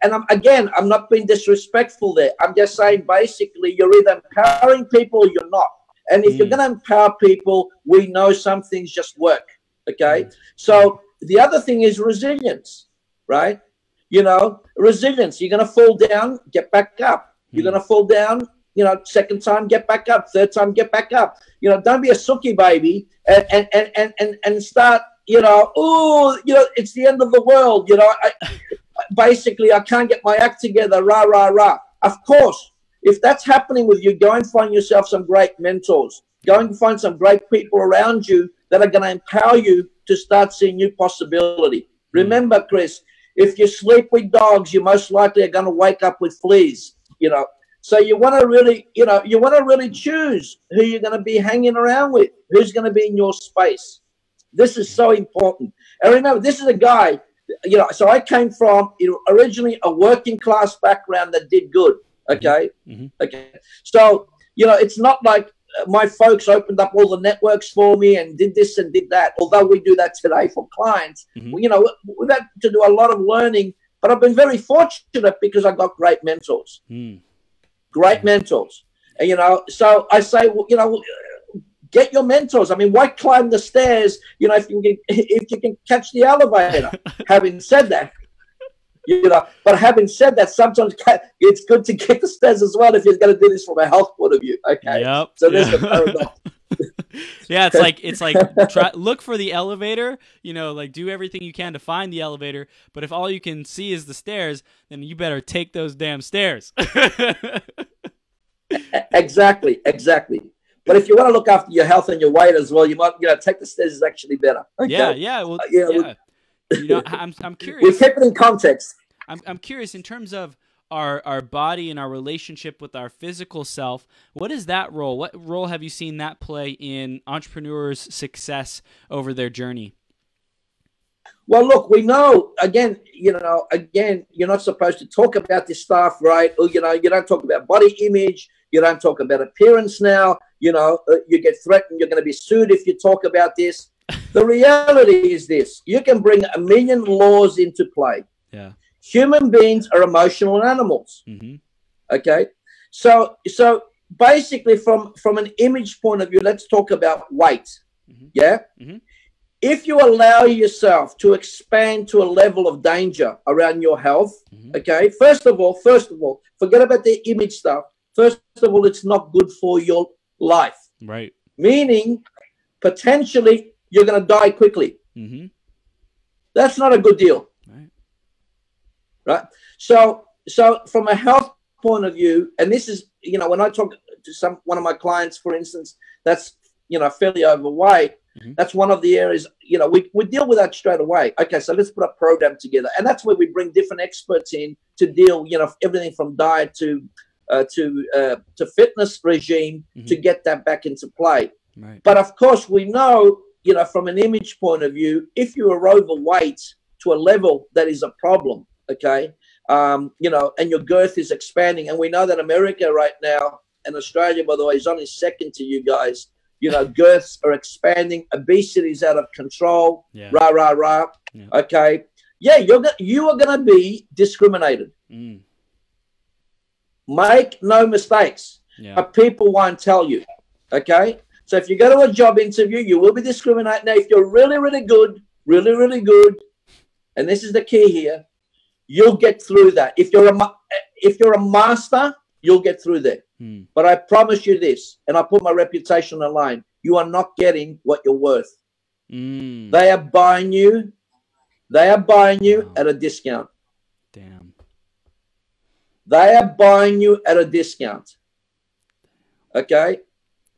And I'm not being disrespectful there. I'm just saying basically you're either empowering people or you're not. And if you're going to empower people, we know some things just work, okay? So the other thing is resilience, right? Resilience. You're going to fall down, get back up. You're going to fall down, second time, get back up. Third time, get back up. Don't be a sookie baby and start, it's the end of the world. Basically, I can't get my act together, rah, rah, rah. Of course, if that's happening with you, go and find yourself some great mentors. Go and find some great people around you that are going to empower you to start seeing new possibility. Remember, Chris, if you sleep with dogs, you most likely are going to wake up with fleas, So you want to really choose who you're going to be hanging around with, who's going to be in your space. This is so important. And remember, this is a guy, so I came from originally a working class background that did good. Okay. Okay. So, it's not like my folks opened up all the networks for me and did this and did that. Although we do that today for clients, we've had to do a lot of learning, but I've been very fortunate because I got great mentors. Great mentors. And, so I say, get your mentors. I mean, why climb the stairs, if you can catch the elevator? Having said that, but having said that, sometimes it's good to get the stairs as well if you're going to do this from a health point of view. Okay. Yep. So there's the paradox. Yeah, it's like look for the elevator, do everything you can to find the elevator, but if all you can see is the stairs, then you better take those damn stairs. Exactly. But if you want to look after your health and your weight as well, you might, take the stairs is actually better. Okay? Yeah. Well, I'm curious. We keep it in context. I'm curious in terms of our body and our relationship with our physical self. What is that role? What role have you seen that play in entrepreneurs' success over their journey? Well, look, we know, again, you're not supposed to talk about this stuff, right? Or, you don't talk about body image. You don't talk about appearance now. You get threatened. You're going to be sued if you talk about this. The reality is this. You can bring a million laws into play. Yeah. Human beings are emotional animals. Okay? So basically from an image point of view, let's talk about weight. Yeah? If you allow yourself to expand to a level of danger around your health, okay, first of all, forget about the image stuff. First of all, it's not good for your life. Right. Meaning, potentially, you're going to die quickly. That's not a good deal. Right? So from a health point of view, and this is, when I talk to one of my clients, for instance, that's, fairly overweight, that's one of the areas, we deal with that straight away. Okay, so let's put a program together. And that's where we bring different experts in to deal, everything from diet to fitness regime to get that back into play. Right. But of course, we know, from an image point of view, if you are overweight to a level that is a problem, okay, and your girth is expanding, and we know that America right now, and Australia, by the way, is only second to you guys. Girths are expanding, obesity is out of control. Yeah. Rah rah rah. Yeah. Okay, yeah, you are going to be discriminated. Make no mistakes. Yeah. But people won't tell you. Okay? So if you go to a job interview, you will be discriminated. Now, if you're really, really good, really good, and this is the key here, you'll get through that. If you're a master, you'll get through that. But I promise you this, and I put my reputation on the line, you are not getting what you're worth. They are buying you. They are buying you at a discount. Damn. They are buying you at a discount. Okay?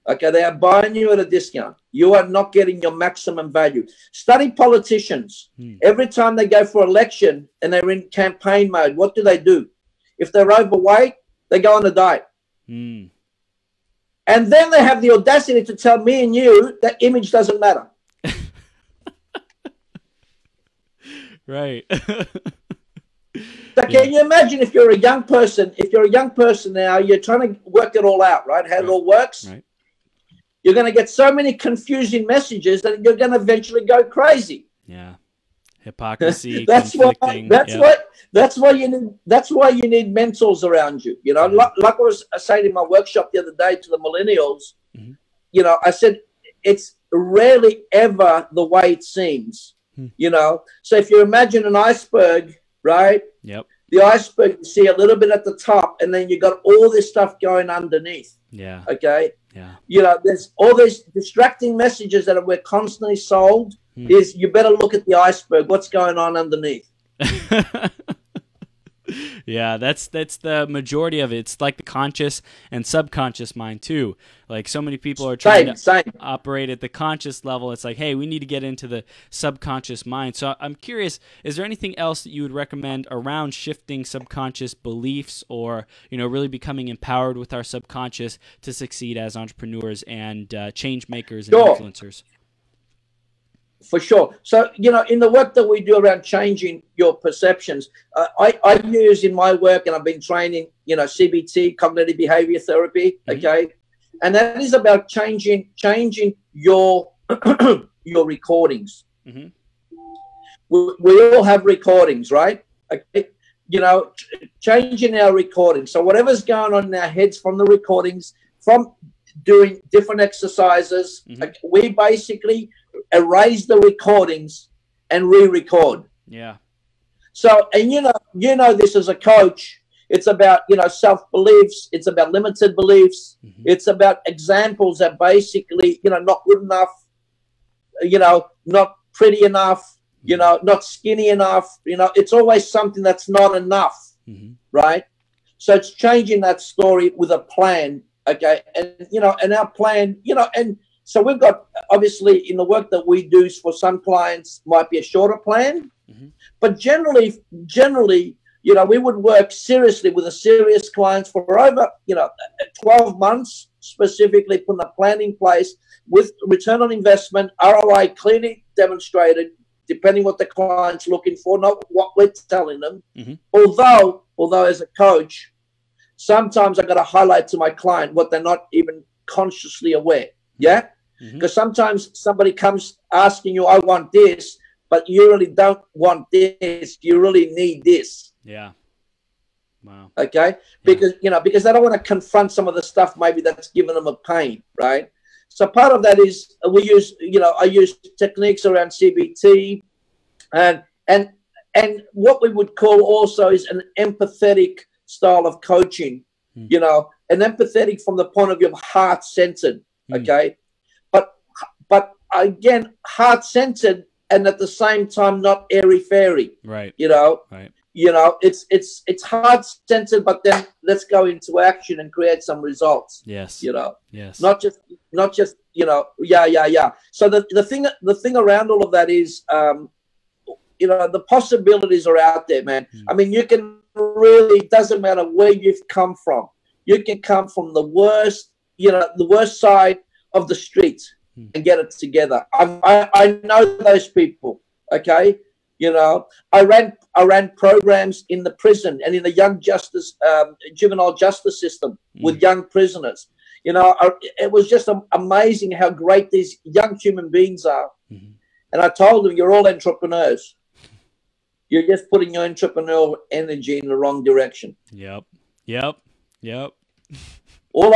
Okay, they are buying you at a discount. You are not getting your maximum value. Study politicians. Every time they go for election and they're in campaign mode, what do? If they're overweight, they go on a diet. And then they have the audacity to tell me and you that image doesn't matter. Right. So can you imagine if you're a young person, now, you're trying to work it all out, right? How it all works. Right. You're going to get so many confusing messages that you're going to eventually go crazy. Yeah. Hypocrisy. That's why you need mentors around you. You know, like I was saying in my workshop the other day to the millennials, you know, I said, it's rarely ever the way it seems, you know. So if you imagine an iceberg, right? Yep. The iceberg, you see a little bit at the top, and then you got all this stuff going underneath. Yeah. Okay. Yeah. You know, there's all these distracting messages that we're constantly sold. Is you better look at the iceberg. What's going on underneath? Yeah, that's the majority of it. It's like the conscious and subconscious mind too. Like so many people are trying to operate at the conscious level. It's like, hey, we need to get into the subconscious mind. So I'm curious, is there anything else that you would recommend around shifting subconscious beliefs, or, you know, really becoming empowered with our subconscious to succeed as entrepreneurs and change makers and influencers? For sure. So, you know, in the work that we do around changing your perceptions, I use in my work, and I've been training, you know, CBT, cognitive behavior therapy, okay? And that is about changing your your recordings. We all have recordings, right? Okay? You know, changing our recordings. So whatever's going on in our heads from the recordings, from doing different exercises, we basically erase the recordings and re-record. Yeah. So, and you know this as a coach, it's about, you know, self-beliefs, it's about limited beliefs, it's about examples that basically, you know, not good enough, you know, not pretty enough, you know, not skinny enough, you know, it's always something that's not enough, right? So it's changing that story with a plan. Okay. And, you know, and our plan, you know, and so we've got, obviously, in the work that we do for some clients might be a shorter plan, but generally, you know, we would work seriously with a serious clients for over, you know, 12 months, specifically putting a plan in place with return on investment, ROI clearly demonstrated, depending what the client's looking for, not what we're telling them. Although as a coach, sometimes I got to highlight to my client what they're not even consciously aware. Yeah. Because sometimes somebody comes asking you, I want this, but you really don't want this. You really need this. Yeah. Wow. Okay. Because, you know, because they don't want to confront some of the stuff maybe that's giving them a pain. Right. So part of that is we use, you know, I use techniques around CBT and what we would call also is an empathetic style of coaching, you know, and empathetic from the point of view of heart-centered, okay? But again, heart-centered and at the same time not airy-fairy, right? You know, right? You know, it's heart-centered, but then let's go into action and create some results. Yes. You know, yes. Not just you know, yeah. So the thing around all of that is, you know, the possibilities are out there, man. I mean, you can really, it doesn't matter where you've come from. You can come from the worst, you know, the worst side of the street and get it together. I know those people, okay? You know, I ran programs in the prison and in the young justice, juvenile justice system with young prisoners. You know, it was just amazing how great these young human beings are. And I told them, you're all entrepreneurs. You're just putting your entrepreneurial energy in the wrong direction. Yep. Yep. All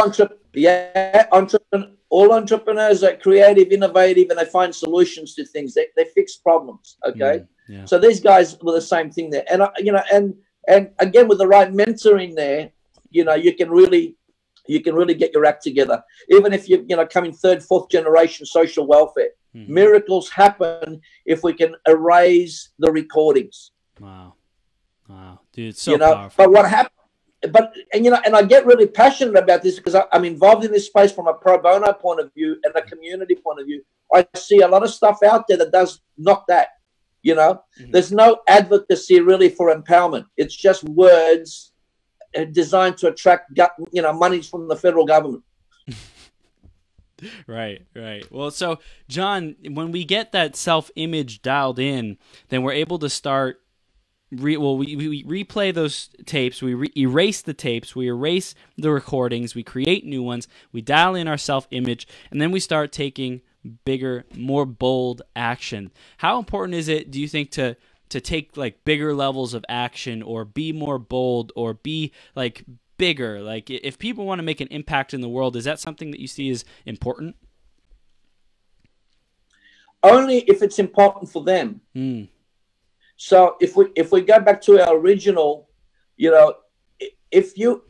entrepreneurs are creative, innovative, and they find solutions to things. They fix problems. Okay. Yeah. So these guys were the same thing there. And, and again, with the right mentoring there, you can really get your act together. Even if you're, coming third, fourth generation social welfare, miracles happen if we can erase the recordings. Wow. Dude, it's so powerful. But what happened? And I get really passionate about this because I'm involved in this space from a pro bono point of view and a community point of view. I see a lot of stuff out there that does not that. There's no advocacy really for empowerment. It's just words designed to attract, monies from the federal government. Right. Well, so John, when we get that self-image dialed in, then we're able to start. We replay those tapes. We erase the tapes. We erase the recordings. We create new ones. We dial in our self-image, and then we start taking bigger, more bold action. How important is it, do you think, to take like bigger levels of action, or be more bold, or be like bigger? Like, if people want to make an impact in the world, is that something that you see as important? Only if it's important for them. So if we go back to our original, if you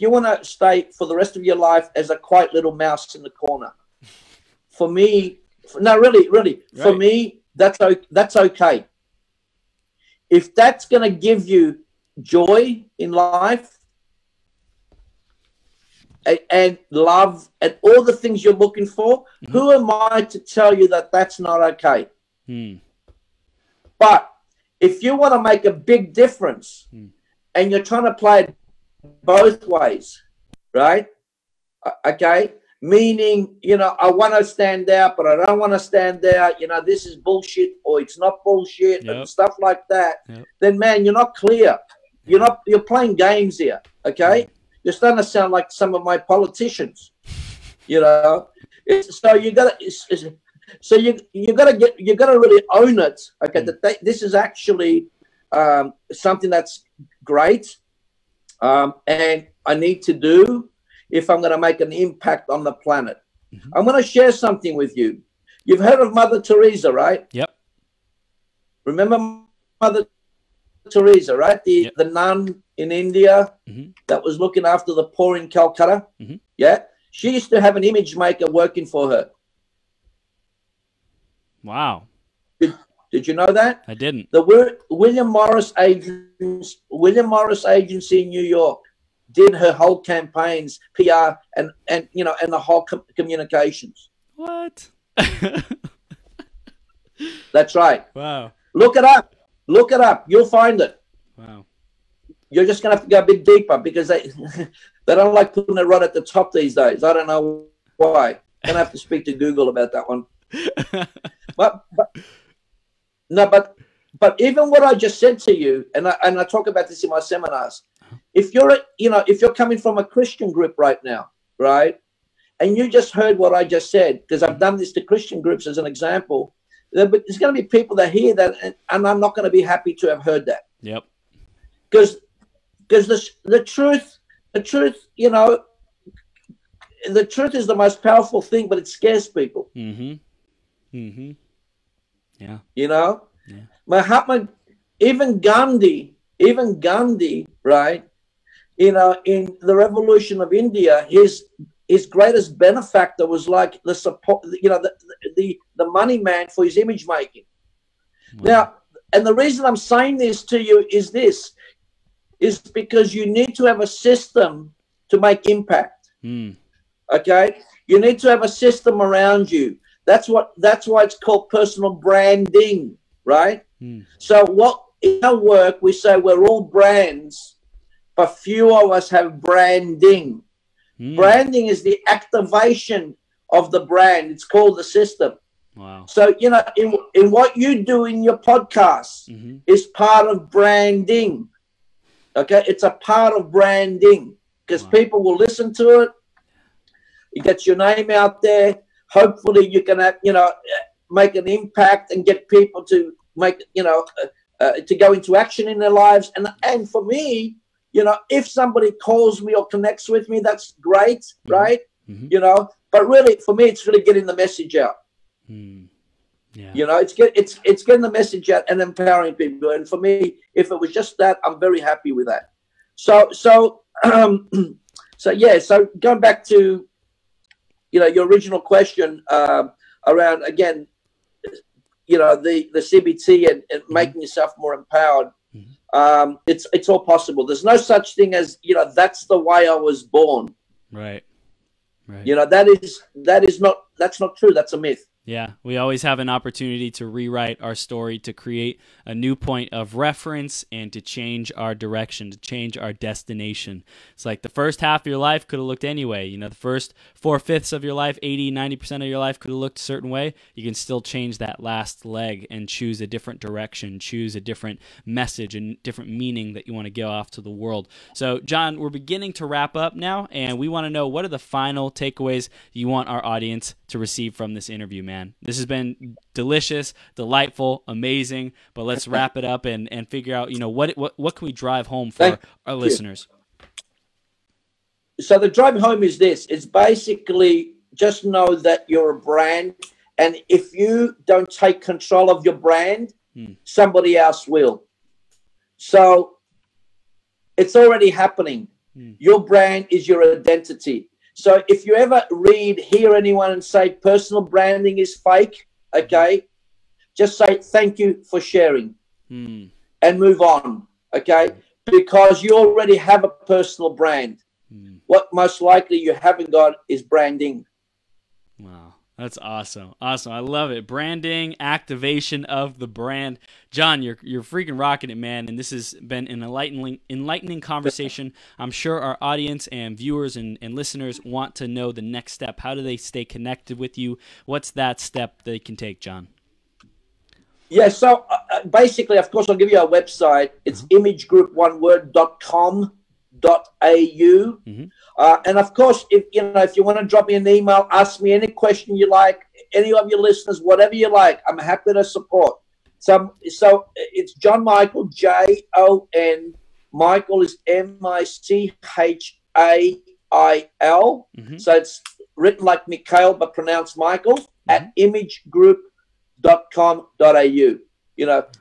want to stay for the rest of your life as a quiet little mouse in the corner, for me, really, right. For me, that's okay. If that's going to give you joy in life and love and all the things you're looking for, who am I to tell you that that's not okay? But if you want to make a big difference and you're trying to play it both ways, right? Okay. Meaning, I want to stand out, but I don't want to stand out. This is bullshit, or it's not bullshit, and stuff like that. Then, man, you're not clear. You're playing games here. Okay. You're starting to sound like some of my politicians. So you got to. So you got to really own it. Okay, this is actually something that's great, and I need to do if I'm going to make an impact on the planet. I'm going to share something with you. You've heard of Mother Teresa, right? Yep. Remember Mother Teresa, right? The nun in India that was looking after the poor in Calcutta. Yeah, she used to have an image maker working for her. Wow. Did you know that? I didn't. The William Morris Agency in New York did her whole campaigns, PR, and the whole communications. What? That's right. Wow. Look it up. You'll find it. Wow. You're just gonna have to go a bit deeper because they don't like putting it right at the top these days. I don't know why. Gonna have to speak to Google about that one. But even what I just said to you, and I talk about this in my seminars, if you're coming from a Christian group right now, right, and you just heard what I just said, because I've done this to Christian groups as an example, there's going to be people that hear that, and I'm not going to be happy to have heard that. Yep. Because the truth, the truth is the most powerful thing, but it scares people. Yeah. Yeah. Mahatma, even Gandhi, right? In the revolution of India, his greatest benefactor was like the support, the money man for his image making. Wow. Now, and the reason I'm saying this to you is because you need to have a system to make impact. Okay, you need to have a system around you. That's why it's called personal branding, right? So in our work, we say we're all brands, but few of us have branding. Branding is the activation of the brand. It's called the system. Wow. So, in what you do in your podcast is part of branding. Okay, it's a part of branding because people will listen to it. It gets your name out there. Hopefully, you can, make an impact and get people to make, to go into action in their lives. And for me, if somebody calls me or connects with me, that's great, Mm-hmm. right? Mm-hmm. But really, for me, it's really getting the message out. Yeah. It's getting the message out and empowering people. And for me, if it was just that, I'm very happy with that. So yeah. So going back to your original question around again, the CBT and making yourself more empowered. It's all possible. There's no such thing as that's the way I was born. Right. That's not true. That's a myth. Yeah, we always have an opportunity to rewrite our story, to create a new point of reference, and to change our direction, to change our destination. It's like the first half of your life could have looked anyway. The first 4/5 of your life, 80, 90% of your life could have looked a certain way. You can still change that last leg and choose a different direction, choose a different message and different meaning that you want to give off to the world. So, John, we're beginning to wrap up now, and we want to know, what are the final takeaways you want our audience to receive from this interview, man? This has been delicious, delightful, amazing, but let's wrap it up and figure out, what can we drive home for our listeners? So the drive home is this. It's basically just know that you're a brand, and if you don't take control of your brand, somebody else will. So it's already happening. Your brand is your identity. So if you ever hear anyone and say personal branding is fake, okay, just say thank you for sharing and move on, okay, because you already have a personal brand. What most likely you haven't got is branding. Wow. That's awesome. Awesome. I love it. Branding, activation of the brand. John, you're freaking rocking it, man. And this has been an enlightening conversation. I'm sure our audience and viewers and listeners want to know the next step. How do they stay connected with you? What's that step they can take, John? Yeah, so basically, of course, I'll give you our website. It's imagegrouponeword.com.au. And of course, if you want to drop me an email, ask me any question you like, any of your listeners, whatever you like, I'm happy to support. So it's John Michail, Jon. Michail is Michail. So it's written like Michail but pronounced Michael at imagegroup.com.au.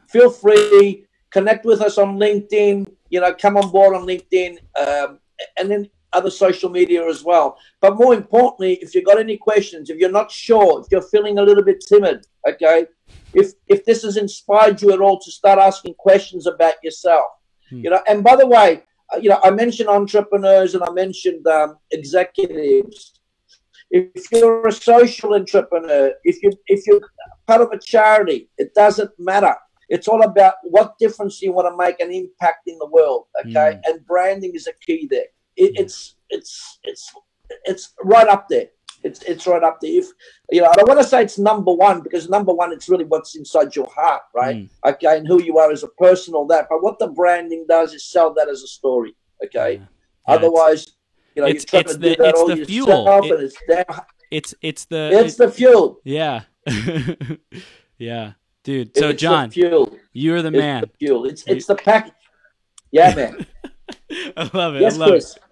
Feel free, connect with us on LinkedIn. Come on board on LinkedIn, and then other social media as well. But more importantly, if you've got any questions, if you're not sure, if you're feeling a little bit timid, okay, if this has inspired you at all to start asking questions about yourself, and by the way, I mentioned entrepreneurs and I mentioned executives. If you're a social entrepreneur, if you're part of a charity, it doesn't matter. It's all about what difference you want to make an impact in the world, okay? And branding is a key there. It's right up there. It's right up there. If I don't want to say it's number one, because number one, it's really what's inside your heart, right? Okay, and who you are as a person, all that. But what the branding does is sell that as a story, okay? Otherwise, you're trying to do that all yourself, and it's the fuel. Yeah. Yeah. Dude, so John, you're the man. The fuel. It's the pack. Yeah, man. I love it. Yes, I love Chris. it.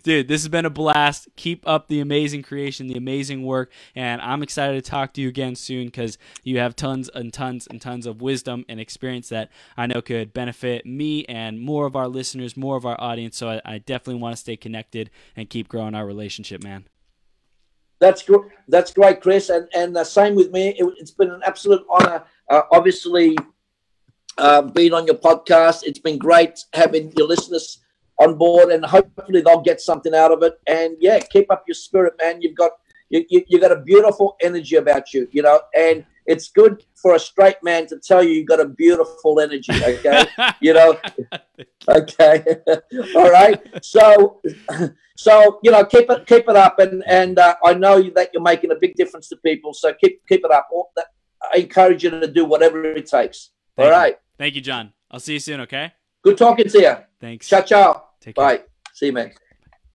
Dude, this has been a blast. Keep up the amazing creation, the amazing work, and I'm excited to talk to you again soon, because you have tons and tons and tons of wisdom and experience that I know could benefit me and more of our listeners, more of our audience, so I definitely want to stay connected and keep growing our relationship, man. That's great, Chris, and same with me. It's been an absolute honor, obviously, being on your podcast. It's been great having your listeners on board, and hopefully they'll get something out of it. And yeah, keep up your spirit, man. You got a beautiful energy about you, and it's good for a straight man to tell you got a beautiful energy, okay? Okay. All right. So keep it up, and I know that you're making a big difference to people, so keep it up. I encourage you to do whatever it takes. All right. Thank you, John. I'll see you soon, okay? Good talking to you. Thanks. Ciao, ciao. Take care. Bye. See you, man.